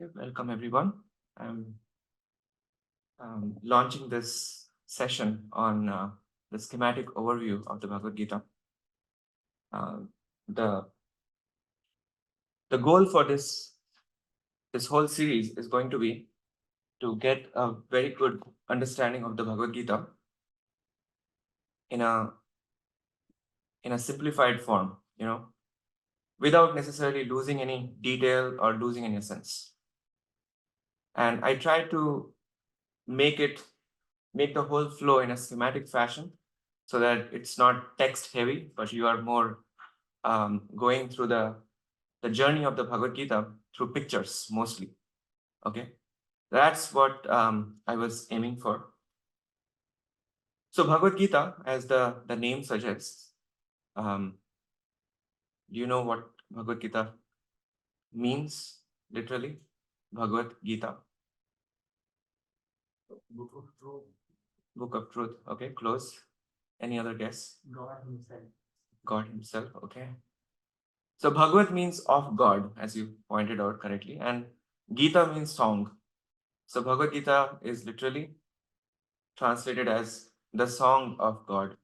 Welcome everyone. I'm launching this session on the schematic overview of the Bhagavad Gita. Uh, the the goal for this whole series is going to be to get a very good understanding of the Bhagavad Gita in a in a simplified form, without necessarily losing any detail or losing any essence. And I try to make the whole flow in a schematic fashion so that it's not text heavy, but you are more going through the journey of the Bhagavad Gita through pictures mostly. Okay, that's what I was aiming for. So Bhagavad Gita, as the name suggests, do you know what Bhagavad Gita means literally? Bhagavad Gita, Book of Truth. book of truth. Okay, close. Any other guess? God Himself. God Himself. Okay. So Bhagavad means of God, as you pointed out correctly, and Gita means song. So Bhagavad Gita is literally translated as the song of God.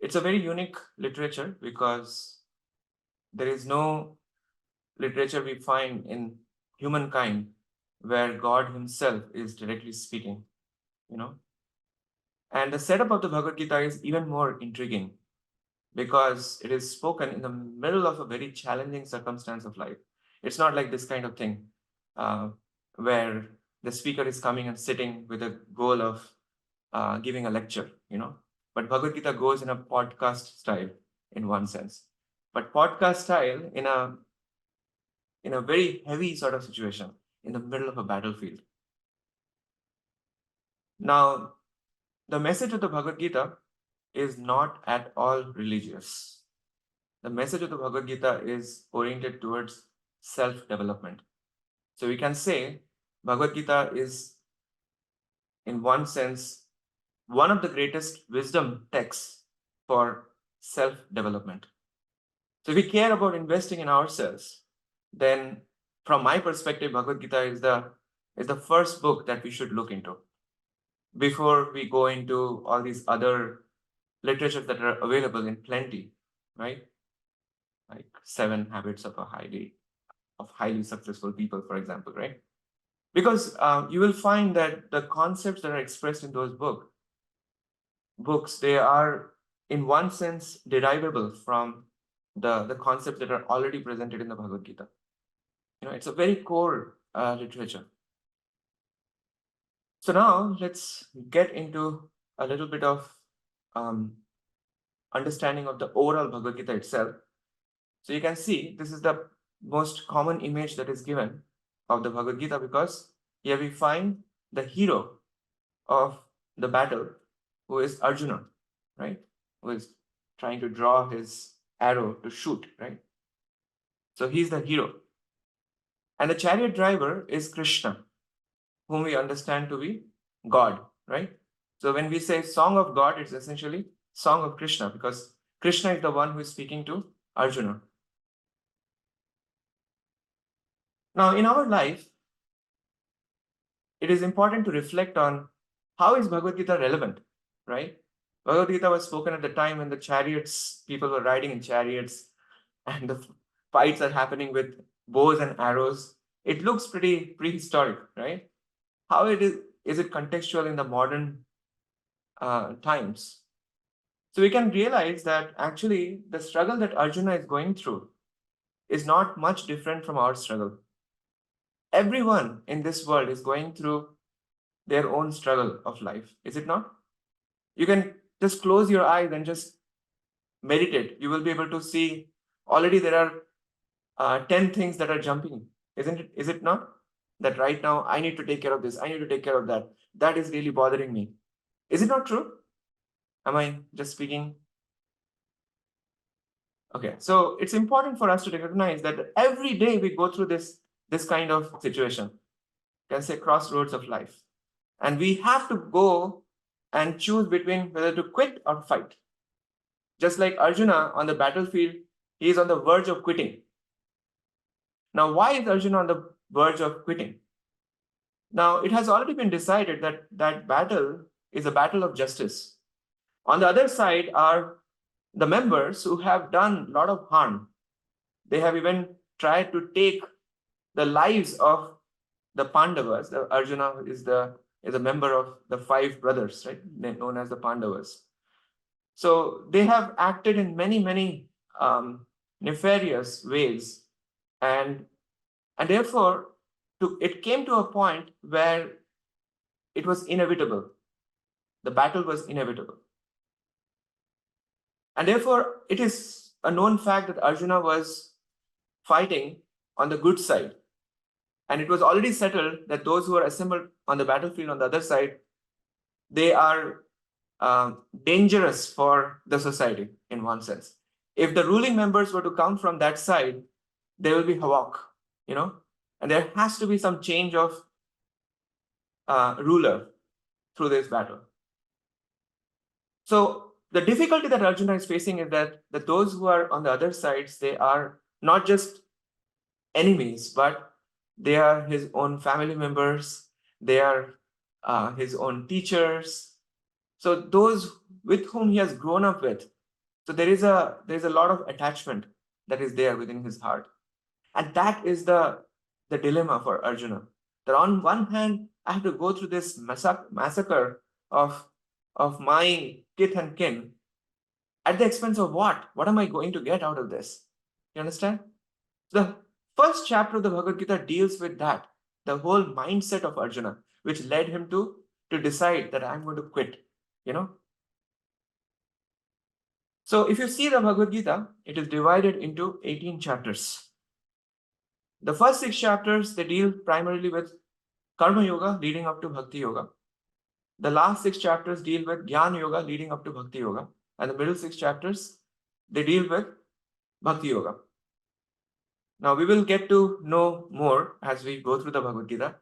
It's a very unique literature because there is no literature we find in humankind where God Himself is directly speaking, you know. And the setup of the Bhagavad Gita is even more intriguing because it is spoken in the middle of a very challenging circumstance of life. It's not like this kind of thing where the speaker is coming and sitting with a goal of giving a lecture, But Bhagavad Gita goes in a podcast style in one sense, but podcast style in a very heavy sort of situation in the middle of a battlefield. Now, the message of the Bhagavad Gita is not at all religious. The message of the Bhagavad Gita is oriented towards self-development. So we can say Bhagavad Gita is, in one sense, one of the greatest wisdom texts for self-development. So if we care about investing in ourselves, then from my perspective, Bhagavad Gita is the first book that we should look into before we go into all these other literatures that are available in plenty, right? Like 7 Habits of highly successful people, for example, right? Because you will find that the concepts that are expressed in those books, they are in one sense derivable from the concepts that are already presented in the Bhagavad Gita. It's a very core literature. So now let's get into a little bit of understanding of the overall Bhagavad Gita itself. So you can see this is the most common image that is given of the Bhagavad Gita because here we find the hero of the battle, who is Arjuna, right? Who is trying to draw his arrow to shoot, right? So he's the hero. And the chariot driver is Krishna, whom we understand to be God, right? So when we say song of God, it's essentially song of Krishna because Krishna is the one who is speaking to Arjuna. Now, in our life, it is important to reflect on how is Bhagavad Gita relevant, right? Bhagavad Gita was spoken at the time when the chariots, people were riding in chariots and the fights are happening with bows and arrows. It looks pretty prehistoric, right? How is it contextual in the modern times? So we can realize that actually the struggle that Arjuna is going through is not much different from our struggle. Everyone in this world is going through their own struggle of life, is it not? You can just close your eyes and just meditate. You will be able to see already there are 10 things that are jumping, isn't it? Is it not? That right now I need to take care of this, I need to take care of that. That is really bothering me. Is it not true? Am I just speaking? Okay, so it's important for us to recognize that every day we go through this kind of situation. You can say crossroads of life. And we have to go and choose between whether to quit or fight. Just like Arjuna on the battlefield, he is on the verge of quitting. Now, why is Arjuna on the verge of quitting. Now, it has already been decided that that battle is a battle of justice. On the other side are the members who have done a lot of harm. They have even tried to take the lives of the Pandavas. The Arjuna is a member of the 5 brothers, right? Known as the Pandavas. So they have acted in many nefarious ways, and therefore it came to a point where it was inevitable. The battle was inevitable. And therefore, it is a known fact that Arjuna was fighting on the good side. And it was already settled that those who are assembled on the battlefield on the other side, they are dangerous for the society in one sense. If the ruling members were to come from that side, there will be havoc, and there has to be some change of ruler through this battle. So the difficulty that Arjuna is facing is that those who are on the other sides, they are not just enemies, but they are his own family members, they are his own teachers. So those with whom he has grown up with. So there is a lot of attachment that is there within his heart. And that is the dilemma for Arjuna. That on one hand, I have to go through this massacre of my kith and kin at the expense of what? What am I going to get out of this? You understand? The first chapter of the Bhagavad Gita deals with that, the whole mindset of Arjuna, which led him to decide that I'm going to quit, So if you see the Bhagavad Gita, it is divided into 18 chapters. The first 6 chapters, they deal primarily with Karma Yoga leading up to Bhakti Yoga. The last 6 chapters deal with Jnana Yoga leading up to Bhakti Yoga. And the middle 6 chapters, they deal with Bhakti Yoga. Now, we will get to know more as we go through the Bhagavad Gita.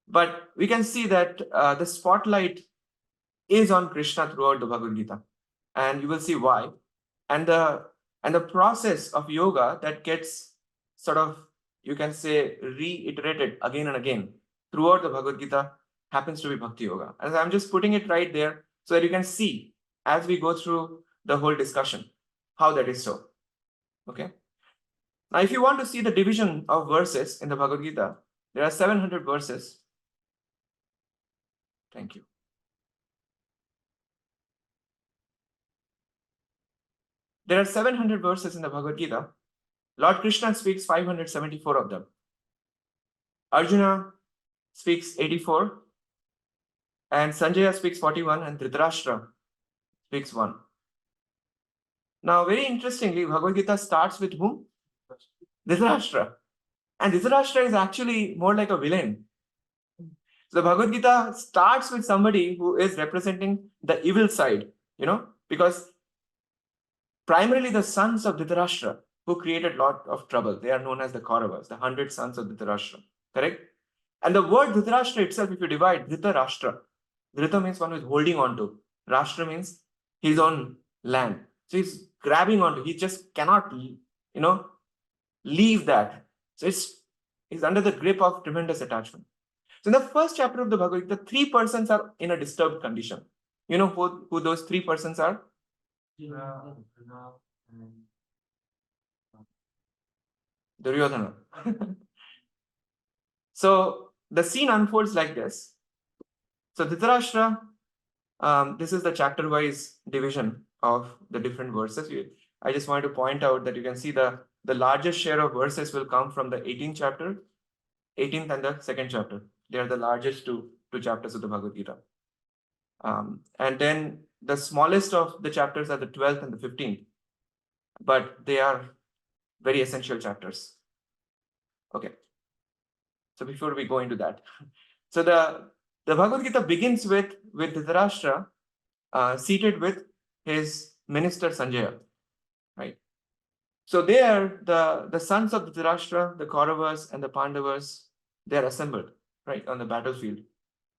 But we can see that the spotlight is on Krishna throughout the Bhagavad Gita. And you will see why. And the process of yoga that gets sort of, you can say, reiterated again and again throughout the Bhagavad Gita happens to be Bhakti Yoga. And I'm just putting it right there so that you can see as we go through the whole discussion how that is so. Okay. Now, if you want to see the division of verses in the Bhagavad Gita, there are 700 verses. Thank you. There are 700 verses in the Bhagavad Gita. Lord Krishna speaks 574 of them. Arjuna speaks 84, and Sanjaya speaks 41, and Dhritarashtra speaks 1. Now, very interestingly, Bhagavad Gita starts with whom? Dhritarashtra. And Dhritarashtra is actually more like a villain. So the Bhagavad Gita starts with somebody who is representing the evil side, because primarily the sons of Dhritarashtra who created a lot of trouble. They are known as the Kauravas, the 100 sons of Dhritarashtra. Correct? And the word Dhritarashtra itself, if you divide Dhritarashtra, Dhrita means one who is holding on to. Rashtra means his own land. So he's grabbing onto. He just cannot, leave that. So he's under the grip of tremendous attachment. So in the first chapter of the Bhagavad Gita, 3 persons are in a disturbed condition. You know who those 3 persons are? Duryodhana. So the scene unfolds like this. So Dhritarashtra, this is the chapter-wise division of the different verses. I just wanted to point out that you can see the largest share of verses will come from the 18th chapter, 18th and the 2nd chapter. They are the largest two chapters of the Bhagavad Gita. And then the smallest of the chapters are the 12th and the 15th, but they are very essential chapters. Okay. So before we go into that, so the Bhagavad Gita begins with Dhritarashtra seated with his minister Sanjaya, right? So there, the sons of Dhritarashtra, the Kauravas and the Pandavas, they are assembled, right, on the battlefield.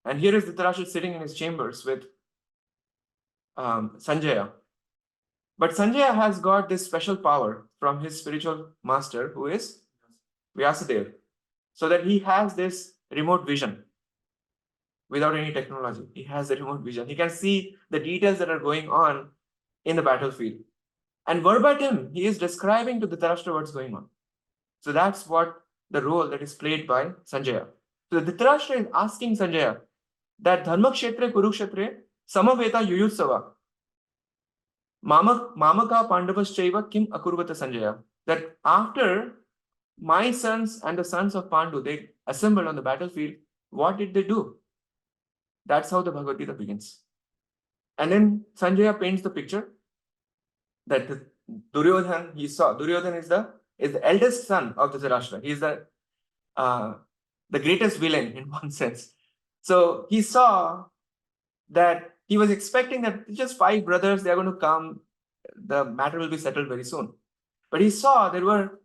And here is Dhritarashtra sitting in his chambers with Sanjaya. But Sanjaya has got this special power from his spiritual master, who is Vyasadeva. so that he has this remote vision without any technology. He has the remote vision. He can see the details that are going on in the battlefield. And verbatim, he is describing to Dhritarashtra what's going on. So that's what the role that is played by Sanjaya. So Dhritarashtra is asking Sanjaya that Dharma Kshetre Kurukshetre Samaveta Yuyutsava Mamaka Pandavaschaiva Kim Akurvata Sanjaya. That after my sons and the sons of Pandu, they assembled on the battlefield, what did they do? That's how the Bhagavad Gita begins. And then Sanjaya paints the picture that Duryodhan, he saw. Duryodhan is the eldest son of Dhritarashtra. He is the greatest villain in one sense. So he saw that he was expecting that just 5 brothers, they are going to come, the matter will be settled very soon. But he saw there were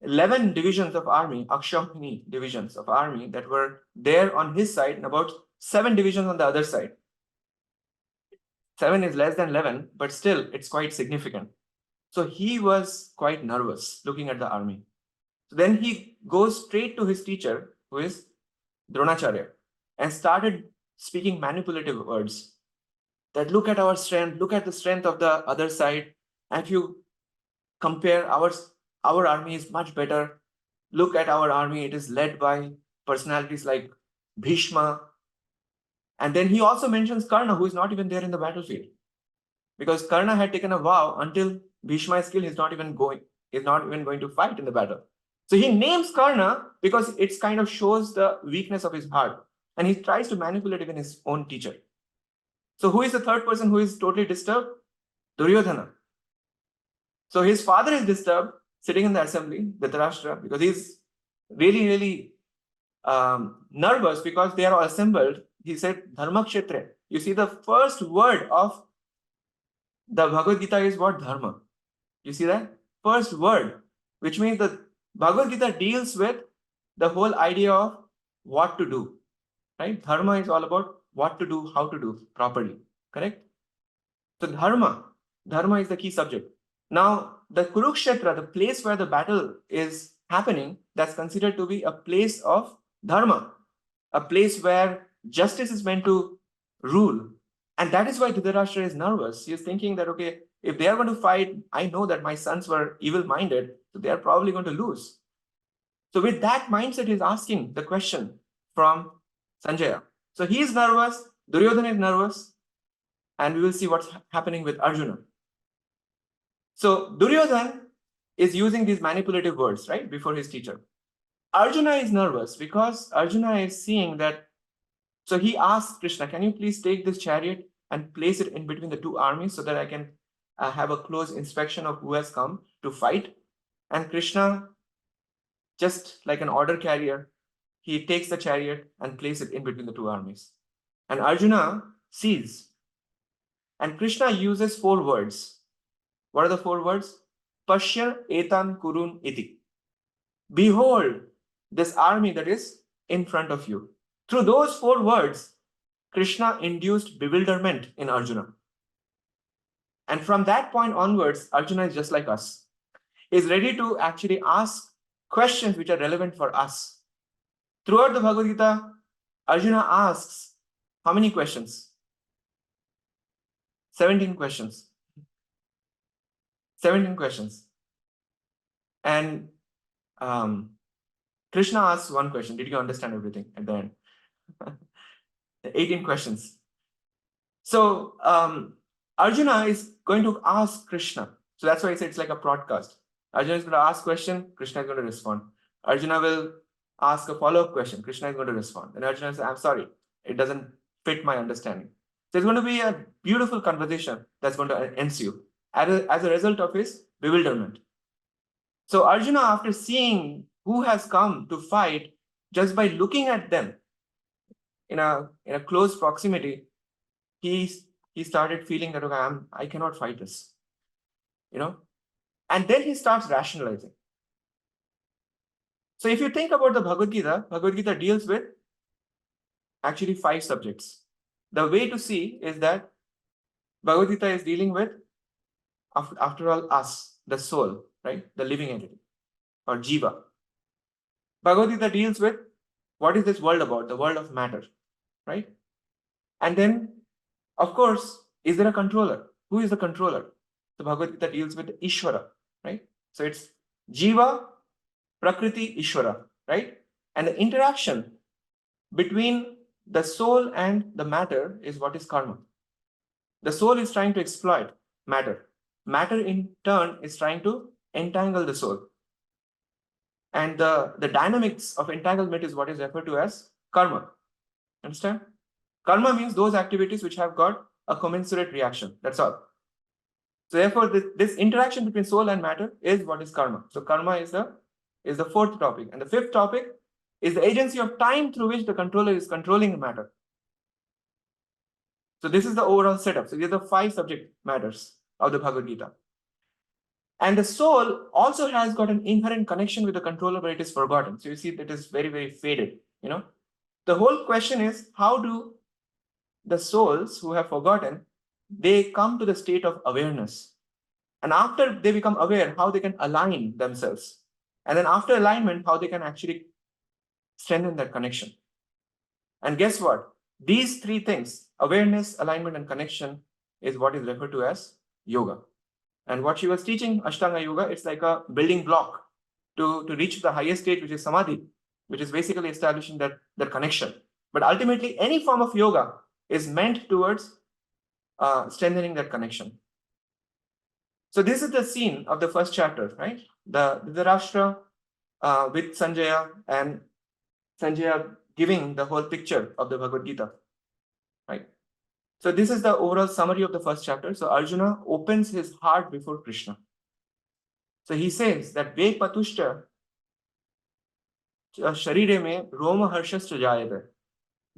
11 divisions of army, Akshamini divisions of army that were there on his side and about 7 divisions on the other side. 7 is less than 11, but still it's quite significant. So he was quite nervous looking at the army. So then he goes straight to his teacher, who is Dronacharya, and started speaking manipulative words that look at our strength, look at the strength of the other side. And if you compare our army is much better. Look at our army, it is led by personalities like Bhishma. And then he also mentions Karna, who is not even there in the battlefield. Because Karna had taken a vow until Bhishma is killed, he's not even going to fight in the battle. So he names Karna because it kind of shows the weakness of his heart. And he tries to manipulate even his own teacher. So who is the third person who is totally disturbed? Duryodhana. So his father is disturbed, sitting in the assembly, Dhritarashtra, because he's really, really nervous because they are all assembled. He said, Dharma Kshetre. You see, the first word of the Bhagavad Gita is what? Dharma. You see that? First word, which means the Bhagavad Gita deals with the whole idea of what to do. Right? Dharma is all about what to do, how to do properly. Correct? So Dharma is the key subject. Now, the Kurukshetra, the place where the battle is happening, that's considered to be a place of Dharma, a place where justice is meant to rule. And that is why Dhritarashtra is nervous. He is thinking that, okay, if they are going to fight, I know that my sons were evil-minded, so they are probably going to lose. So with that mindset, he's asking the question from Sanjaya. So he is nervous, Duryodhana is nervous, and we will see what's happening with Arjuna. So Duryodhana is using these manipulative words, right, before his teacher. Arjuna is nervous because Arjuna is seeing that. So he asks Krishna, can you please take this chariot and place it in between the 2 armies so that I can have a close inspection of who has come to fight? And Krishna, just like an order carrier, he takes the chariot and places it in between the 2 armies. And Arjuna sees. And Krishna uses 4 words. What are the 4 words? Pashya etan kurun iti. Behold this army that is in front of you. Through those 4 words, Krishna induced bewilderment in Arjuna. And from that point onwards, Arjuna is just like us. He is ready to actually ask questions which are relevant for us. Throughout the Bhagavad Gita, Arjuna asks how many questions? 17 questions. 17 questions. And Krishna asks one question. Did you understand everything at the end? 18 questions. So Arjuna is going to ask Krishna. So that's why I say it's like a broadcast. Arjuna is going to ask a question, Krishna is going to respond. Arjuna will ask a follow-up question, Krishna is going to respond. And Arjuna says, I'm sorry, it doesn't fit my understanding. So it's going to be a beautiful conversation that's going to ensue as a result of his bewilderment. So Arjuna, after seeing who has come to fight, just by looking at them in a close proximity, he started feeling that, okay, I cannot fight this. And then he starts rationalizing. So if you think about the Bhagavad Gita deals with actually 5 subjects. The way to see is that Bhagavad Gita is dealing with, after all, us, the soul, right? The living entity, or Jiva. Bhagavad Gita deals with what is this world about, the world of matter, right? And then, of course, is there a controller? Who is the controller? So Bhagavad Gita deals with Ishvara, right? So it's Jiva, Prakriti, Ishvara, right? And the interaction between the soul and the matter is what is karma. The soul is trying to exploit matter. Matter in turn is trying to entangle the soul. And the dynamics of entanglement is what is referred to as karma. Understand? Karma means those activities which have got a commensurate reaction. That's all. So therefore, this interaction between soul and matter is what is karma. So karma is the fourth topic. And the fifth topic is the agency of time through which the controller is controlling the matter. So this is the overall setup. So these are the 5 subject matters of the Bhagavad Gita. And the soul also has got an inherent connection with the controller, but it is forgotten. So you see, it is very, very faded. The whole question is, how do the souls who have forgotten, they come to the state of awareness? And after they become aware, how they can align themselves. And then after alignment, how they can actually strengthen that connection. And guess what? These 3 things, awareness, alignment, and connection, is what is referred to as yoga. And what she was teaching, Ashtanga Yoga, it's like a building block to reach the highest stage, which is Samadhi, which is basically establishing that connection. But ultimately, any form of yoga is meant towards strengthening that connection. So this is the scene of the first chapter, right? The Dhritarashtra with Sanjaya, and Sanjaya giving the whole picture of the Bhagavad Gita, right? So this is the overall summary of the first chapter. So Arjuna opens his heart before Krishna. So he says that Ve Patushta Sharire me Roma Harshascha Jayate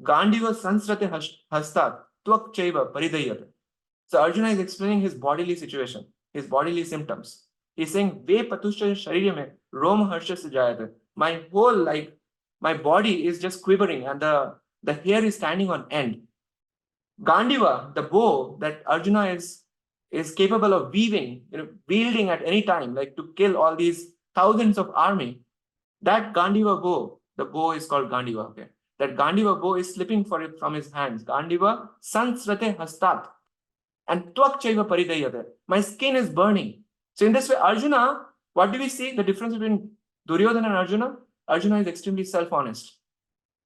Gandiva Sansrate Hastat Tvak Chaiva Paridayate. So Arjuna is explaining his bodily situation, his bodily symptoms. He's saying, Ve Patushta Sharire me Roma Harshascha Jayate. My whole my body is just quivering and the hair is standing on end. Gandiva, the bow that Arjuna is capable of weaving, wielding at any time, like to kill all these thousands of army. That Gandiva bow, the bow is called Gandiva. Okay, that Gandiva bow is slipping from his hands. Gandiva sansrate hastat, and tvak chaiva paridayate. My skin is burning. So in this way, Arjuna, what do we see? The difference between Duryodhana and Arjuna? Arjuna is extremely self-honest.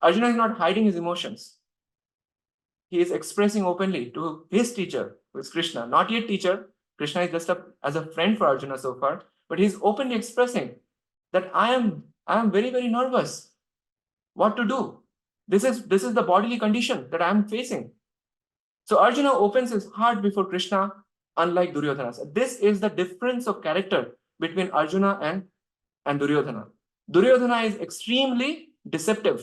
Arjuna is not hiding his emotions. He is expressing openly to his teacher, who is Krishna. Not yet teacher. Krishna is just as a friend for Arjuna so far, but he is openly expressing that I am very, very nervous. What to do? This is the bodily condition that I am facing. So Arjuna opens his heart before Krishna, unlike Duryodhana. So this is the difference of character between Arjuna and Duryodhana. Duryodhana is extremely deceptive.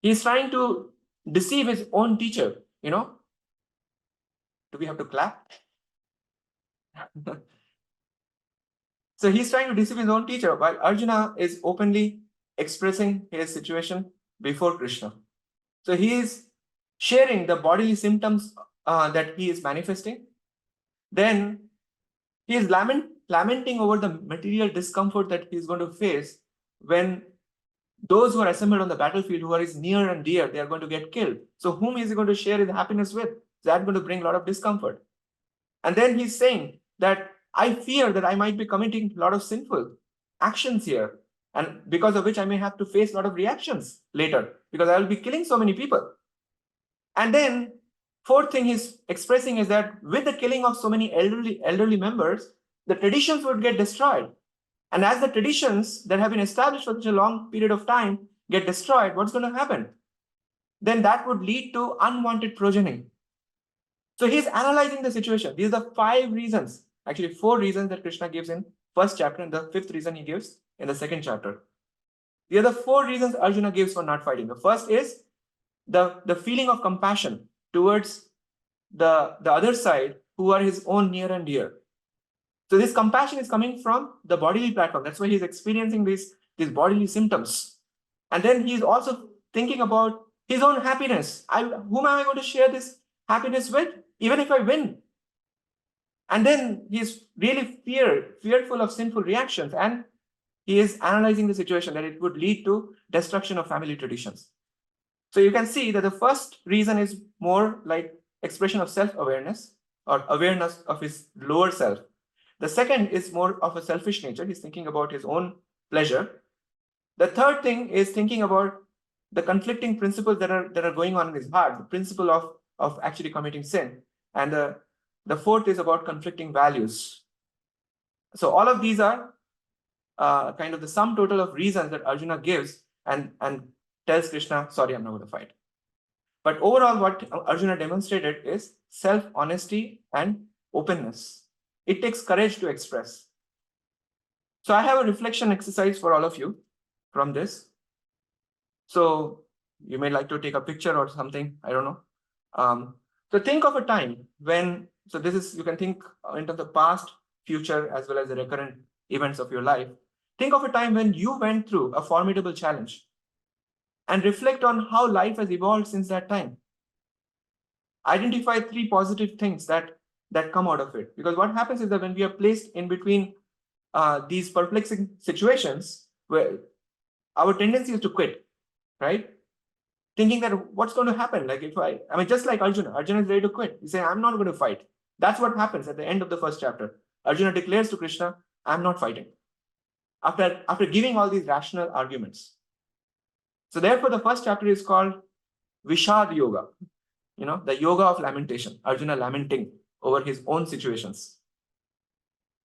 He is trying to deceive his own teacher, Do we have to clap? So he's trying to deceive his own teacher, while Arjuna is openly expressing his situation before Krishna. So he is sharing the bodily symptoms that he is manifesting. Then he is lamenting over the material discomfort that he is going to face when those who are assembled on the battlefield, who are his near and dear, they are going to get killed. So whom is he going to share his happiness with? That's going to bring a lot of discomfort. And then he's saying that I fear that I might be committing a lot of sinful actions here, and because of which I may have to face a lot of reactions later, because I will be killing so many people. And then fourth thing he's expressing is that with the killing of so many elderly members, the traditions would get destroyed. And as the traditions that have been established for such a long period of time get destroyed, what's going to happen? Then that would lead to unwanted progeny. So he's analyzing the situation. These are the 5 reasons, actually 4 reasons that Krishna gives in first chapter, and the 5th reason he gives in the second chapter. The other 4 reasons Arjuna gives for not fighting. The first is the feeling of compassion towards the other side, who are his own near and dear. So this compassion is coming from the bodily platform. That's why he's experiencing these bodily symptoms. And then he's also thinking about his own happiness. Whom am I going to share this happiness with, even if I win? And then he's really fearful of sinful reactions. And he is analyzing the situation that it would lead to destruction of family traditions. So you can see that the first reason is more like expression of self-awareness or awareness of his lower self. The second is more of a selfish nature. He's thinking about his own pleasure. The third thing is thinking about the conflicting principles that are going on in his heart, the principle of actually committing sin. And the fourth is about conflicting values. So all of these are kind of the sum total of reasons that Arjuna gives and tells Krishna, sorry, I'm not going to fight. But overall, what Arjuna demonstrated is self-honesty and openness. It takes courage to express. So I have a reflection exercise for all of you from this. So you may like to take a picture or something, I don't know. So think of a time when, so this is, you can think into the past, future, as well as the recurrent events of your life. Think of a time when you went through a formidable challenge and reflect on how life has evolved since that time. Identify 3 positive things that come out of it. Because what happens is that when we are placed in between these perplexing situations, where our tendency is to quit, right? Thinking that what's going to happen? Like if I mean, just like Arjuna is ready to quit. He's saying, I'm not going to fight. That's what happens at the end of the first chapter. Arjuna declares to Krishna, I'm not fighting. After giving all these rational arguments. So therefore, the first chapter is called Vishad Yoga. The yoga of lamentation. Arjuna lamenting over his own situations.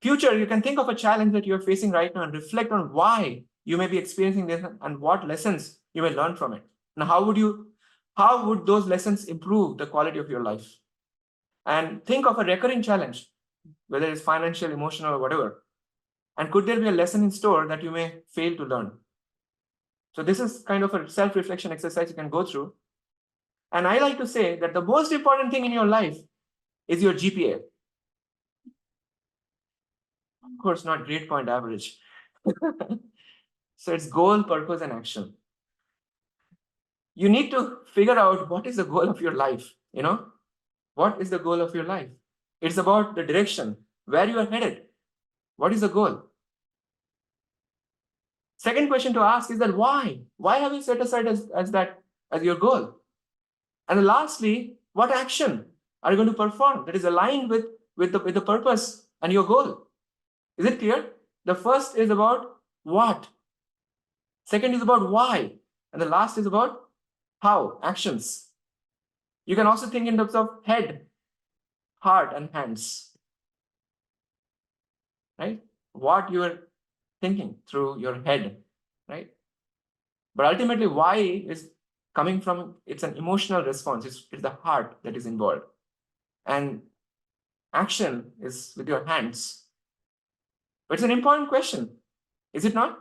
Future, you can think of a challenge that you're facing right now and reflect on why you may be experiencing this and what lessons you may learn from it. Now, how would those lessons improve the quality of your life? And think of a recurring challenge, whether it's financial, emotional, or whatever. And could there be a lesson in store that you may fail to learn? So this is kind of a self-reflection exercise you can go through. And I like to say that the most important thing in your life is your GPA. Of course, not grade point average. So it's goal, purpose, and action. You need to figure out what is the goal of your life. What is the goal of your life? It's about the direction, where you are headed. What is the goal? Second question to ask is that why? Why have you set aside as your goal? And lastly, what action are you going to perform that is aligned with the purpose and your goal? Is it clear? The first is about what. Second is about why. And the last is about how, actions. You can also think in terms of head, heart, and hands. Right? What you are thinking through your head, right? But ultimately, why is coming from, it's an emotional response. It's the heart that is involved. And action is with your hands. But it's an important question, is it not?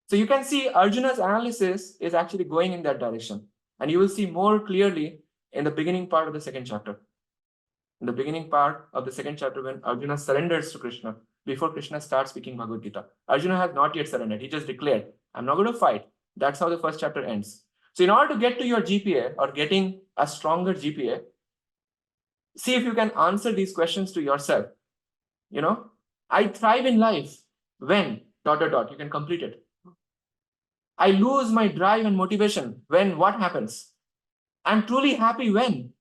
So you can see Arjuna's analysis is actually going in that direction. And you will see more clearly in the beginning part of the second chapter. In the beginning part of the second chapter, when Arjuna surrenders to Krishna, before Krishna starts speaking Bhagavad Gita. Arjuna has not yet surrendered. He just declared, I'm not going to fight. That's how the first chapter ends. So in order to get to your GPA or getting a stronger GPA, see if you can answer these questions to yourself. I thrive in life when ... You can complete it. I lose my drive and motivation when what happens? I'm truly happy when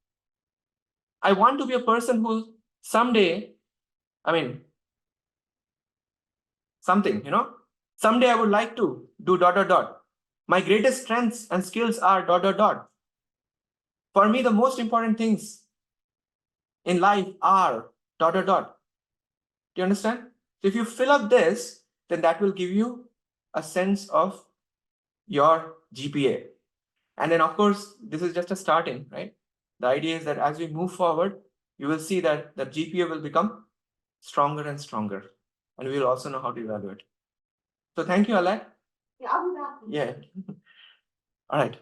I want to be a person who someday, something, someday I would like to do ... My greatest strengths and skills are ... For me, the most important things in life are ... Do you understand? So if you fill up this, then that will give you a sense of your GPA. And then, of course, this is just a starting, right? The idea is that as we move forward, you will see that the GPA will become stronger and stronger. And we will also know how to evaluate. So thank you, Alak. Yeah, I'll be back. Yeah. All right.